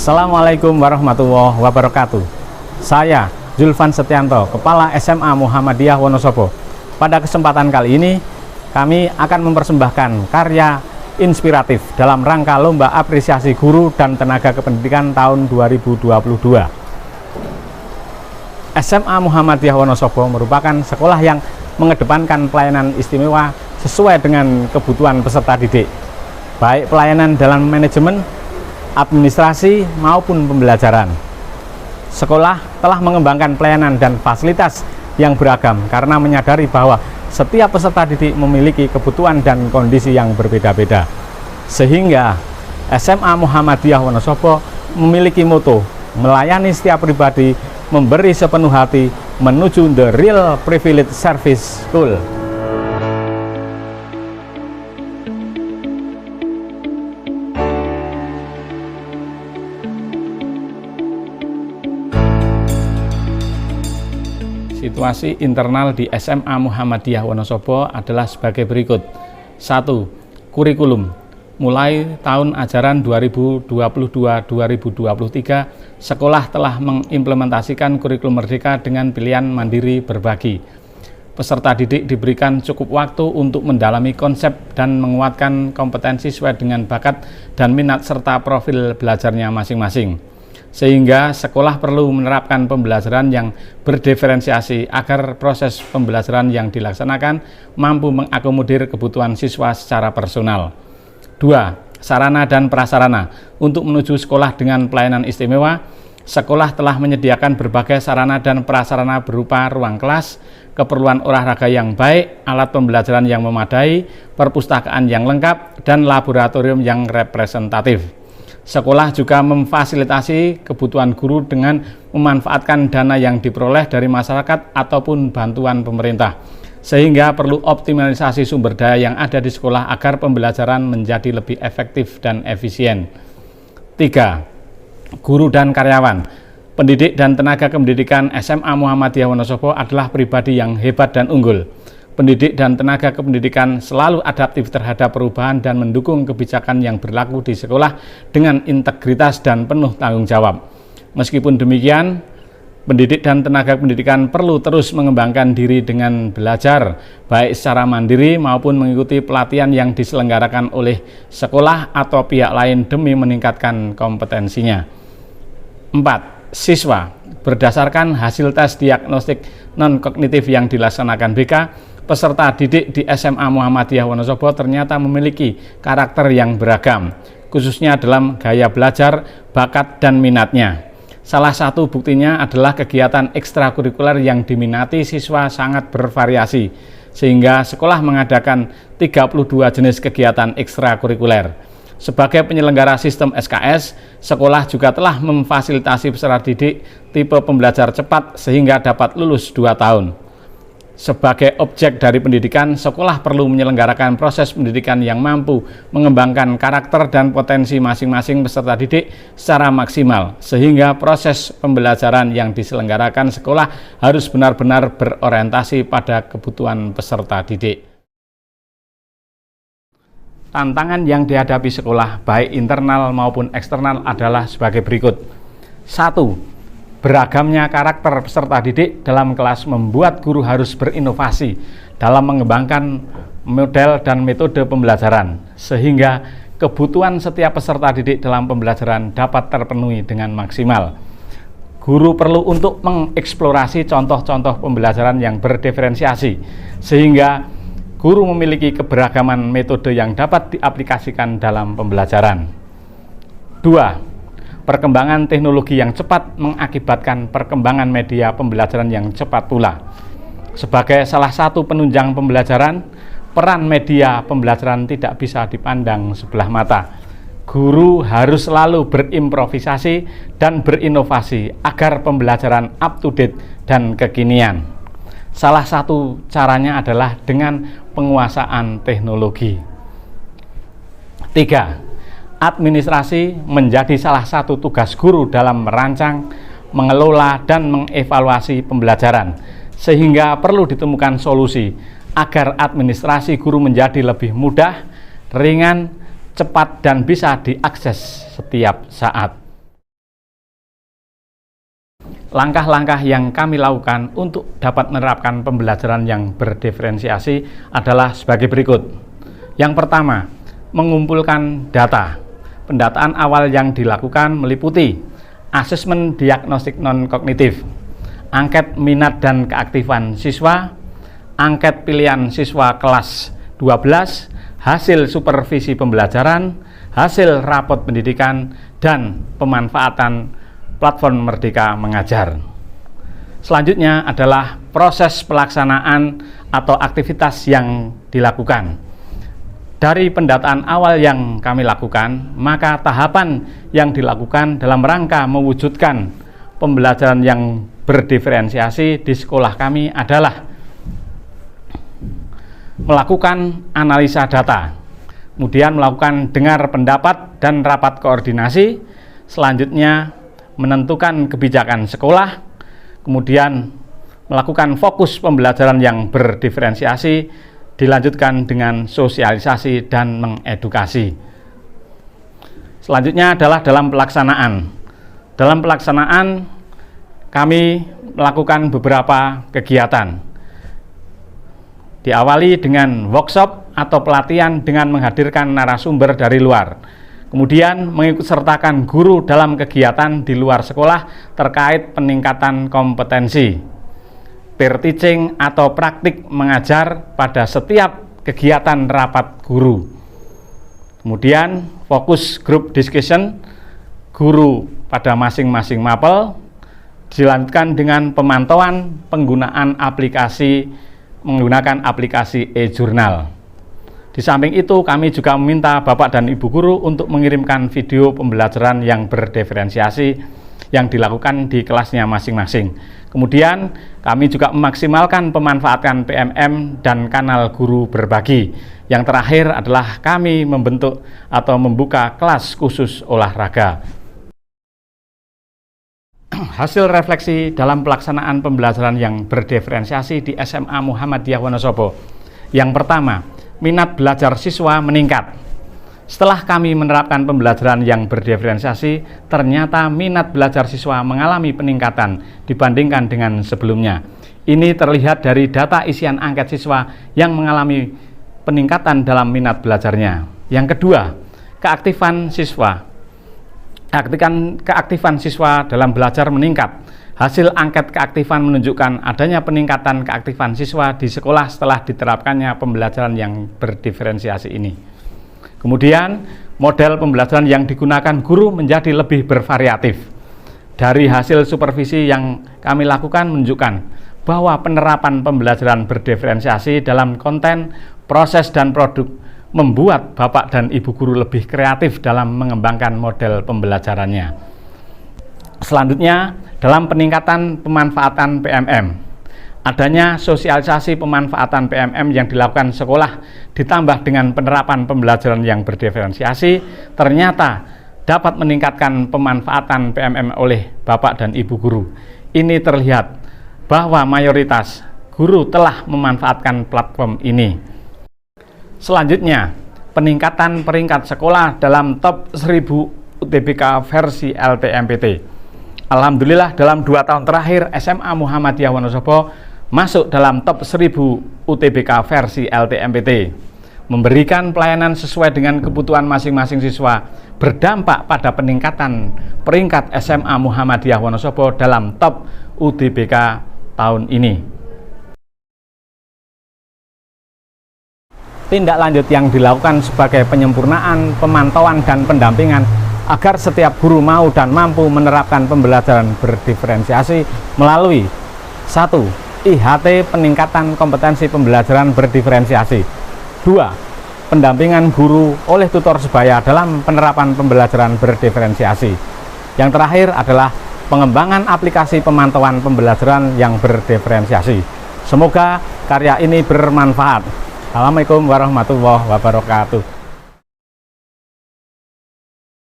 Assalamualaikum warahmatullahi wabarakatuh. Saya Zulfan Setianto, Kepala SMA Muhammadiyah Wonosobo. Pada kesempatan kali ini, kami akan mempersembahkan karya inspiratif dalam rangka Lomba Apresiasi Guru dan Tenaga Kependidikan tahun 2022. SMA Muhammadiyah Wonosobo merupakan sekolah yang mengedepankan pelayanan istimewa sesuai dengan kebutuhan peserta didik, baik pelayanan dalam manajemen, administrasi maupun pembelajaran. Sekolah telah mengembangkan pelayanan dan fasilitas yang beragam karena menyadari bahwa setiap peserta didik memiliki kebutuhan dan kondisi yang berbeda-beda. Sehingga SMA Muhammadiyah Wonosobo memiliki moto melayani setiap pribadi, memberi sepenuh hati, menuju the real privilege service school. Situasi internal di SMA Muhammadiyah Wonosobo adalah sebagai berikut. 1. Kurikulum. Mulai tahun ajaran 2022-2023, sekolah telah mengimplementasikan kurikulum merdeka dengan pilihan mandiri berbagi. Peserta didik diberikan cukup waktu untuk mendalami konsep dan menguatkan kompetensi sesuai dengan bakat dan minat serta profil belajarnya masing-masing. Sehingga sekolah perlu menerapkan pembelajaran yang berdiferensiasi agar proses pembelajaran yang dilaksanakan mampu mengakomodir kebutuhan siswa secara personal. 2. Sarana dan prasarana. Untuk menuju sekolah dengan pelayanan istimewa, sekolah telah menyediakan berbagai sarana dan prasarana berupa ruang kelas, keperluan olahraga yang baik, alat pembelajaran yang memadai, perpustakaan yang lengkap, dan laboratorium yang representatif. Sekolah juga memfasilitasi kebutuhan guru dengan memanfaatkan dana yang diperoleh dari masyarakat ataupun bantuan pemerintah, sehingga perlu optimalisasi sumber daya yang ada di sekolah agar pembelajaran menjadi lebih efektif dan efisien. 3. Guru dan karyawan. Pendidik dan tenaga kependidikan SMA Muhammadiyah Wonosobo adalah pribadi yang hebat dan unggul. Pendidik dan tenaga kependidikan selalu adaptif terhadap perubahan dan mendukung kebijakan yang berlaku di sekolah dengan integritas dan penuh tanggung jawab. Meskipun demikian, pendidik dan tenaga pendidikan perlu terus mengembangkan diri dengan belajar, baik secara mandiri maupun mengikuti pelatihan yang diselenggarakan oleh sekolah atau pihak lain demi meningkatkan kompetensinya. 4. Siswa. Berdasarkan hasil tes diagnostik non-kognitif yang dilaksanakan BK, peserta didik di SMA Muhammadiyah Wonosobo ternyata memiliki karakter yang beragam, khususnya dalam gaya belajar, bakat, dan minatnya. Salah satu buktinya adalah kegiatan ekstrakurikuler yang diminati siswa sangat bervariasi, sehingga sekolah mengadakan 32 jenis kegiatan ekstrakurikuler. Sebagai penyelenggara sistem SKS, sekolah juga telah memfasilitasi peserta didik tipe pembelajar cepat sehingga dapat lulus 2 tahun. Sebagai objek dari pendidikan, sekolah perlu menyelenggarakan proses pendidikan yang mampu mengembangkan karakter dan potensi masing-masing peserta didik secara maksimal, sehingga proses pembelajaran yang diselenggarakan sekolah harus benar-benar berorientasi pada kebutuhan peserta didik. Tantangan yang dihadapi sekolah, baik internal maupun eksternal adalah sebagai berikut. 1. Beragamnya karakter peserta didik dalam kelas membuat guru harus berinovasi dalam mengembangkan model dan metode pembelajaran, sehingga kebutuhan setiap peserta didik dalam pembelajaran dapat terpenuhi dengan maksimal. Guru perlu untuk mengeksplorasi contoh-contoh pembelajaran yang berdiferensiasi, sehingga guru memiliki keberagaman metode yang dapat diaplikasikan dalam pembelajaran. 2. Perkembangan teknologi yang cepat mengakibatkan perkembangan media pembelajaran yang cepat pula. Sebagai salah satu penunjang pembelajaran, peran media pembelajaran tidak bisa dipandang sebelah mata. Guru harus selalu berimprovisasi dan berinovasi agar pembelajaran up to date dan kekinian. Salah satu caranya adalah dengan penguasaan teknologi. 3. Administrasi menjadi salah satu tugas guru dalam merancang, mengelola, dan mengevaluasi pembelajaran, sehingga perlu ditemukan solusi agar administrasi guru menjadi lebih mudah, ringan, cepat, dan bisa diakses setiap saat. langkah-langkah yang kami lakukan untuk dapat menerapkan pembelajaran yang berdiferensiasi adalah sebagai berikut. Yang pertama, mengumpulkan data. Pendataan awal yang dilakukan meliputi asesmen diagnostik non-kognitif, angket minat dan keaktifan siswa, angket pilihan siswa kelas 12, hasil supervisi pembelajaran, hasil rapot pendidikan, dan pemanfaatan platform Merdeka Mengajar. Selanjutnya adalah proses pelaksanaan atau aktivitas yang dilakukan. Dari pendataan awal yang kami lakukan, maka tahapan yang dilakukan dalam rangka mewujudkan pembelajaran yang berdiferensiasi di sekolah kami adalah melakukan analisa data, kemudian melakukan dengar pendapat dan rapat koordinasi, selanjutnya menentukan kebijakan sekolah, kemudian melakukan fokus pembelajaran yang berdiferensiasi, dilanjutkan dengan sosialisasi dan mengedukasi. Selanjutnya adalah dalam pelaksanaan. Dalam pelaksanaan kami melakukan beberapa kegiatan. Diawali dengan workshop atau pelatihan dengan menghadirkan narasumber dari luar. Kemudian mengikutsertakan guru dalam kegiatan di luar sekolah terkait peningkatan kompetensi. Peer teaching atau praktik mengajar pada setiap kegiatan rapat guru. Kemudian fokus group discussion guru pada masing-masing mapel, dilanjutkan dengan pemantauan penggunaan aplikasi menggunakan aplikasi e-jurnal. Di samping itu kami juga meminta Bapak dan Ibu guru untuk mengirimkan video pembelajaran yang berdiferensiasi yang dilakukan di kelasnya masing-masing. Kemudian kami juga memaksimalkan pemanfaatan PMM dan kanal guru berbagi. Yang terakhir adalah kami membentuk atau membuka kelas khusus olahraga. Hasil refleksi dalam pelaksanaan pembelajaran yang berdiferensiasi di SMA Muhammadiyah Wonosobo. Yang pertama, minat belajar siswa meningkat. Setelah kami menerapkan pembelajaran yang berdiferensiasi, ternyata minat belajar siswa mengalami peningkatan dibandingkan dengan sebelumnya. Ini terlihat dari data isian angket siswa yang mengalami peningkatan dalam minat belajarnya. Yang kedua, keaktifan siswa. Keaktifan siswa dalam belajar meningkat. Hasil angket keaktifan menunjukkan adanya peningkatan keaktifan siswa di sekolah setelah diterapkannya pembelajaran yang berdiferensiasi ini. Kemudian, model pembelajaran yang digunakan guru menjadi lebih bervariatif. Dari hasil supervisi yang kami lakukan menunjukkan bahwa penerapan pembelajaran berdiferensiasi dalam konten, proses, dan produk membuat Bapak dan Ibu guru lebih kreatif dalam mengembangkan model pembelajarannya. Selanjutnya, dalam peningkatan pemanfaatan PMM. Adanya sosialisasi pemanfaatan PMM yang dilakukan sekolah ditambah dengan penerapan pembelajaran yang berdiferensiasi ternyata dapat meningkatkan pemanfaatan PMM oleh Bapak dan Ibu guru. Ini terlihat bahwa mayoritas guru telah memanfaatkan platform ini. Selanjutnya, peningkatan peringkat sekolah dalam top 1000 UTBK versi LTMPT. Alhamdulillah dalam 2 tahun terakhir SMA Muhammadiyah Wonosobo masuk dalam top 1000 UTBK versi LTMPT, memberikan pelayanan sesuai dengan kebutuhan masing-masing siswa, berdampak pada peningkatan peringkat SMA Muhammadiyah Wonosobo dalam top UTBK tahun ini. Tindak lanjut yang dilakukan sebagai penyempurnaan, pemantauan, dan pendampingan agar setiap guru mau dan mampu menerapkan pembelajaran berdiferensiasi melalui 1. IHT peningkatan kompetensi pembelajaran berdiferensiasi. 2. Pendampingan guru oleh tutor sebaya dalam penerapan pembelajaran berdiferensiasi. Yang terakhir adalah pengembangan aplikasi pemantauan pembelajaran yang berdiferensiasi. Semoga karya ini bermanfaat. Assalamualaikum warahmatullahi wabarakatuh.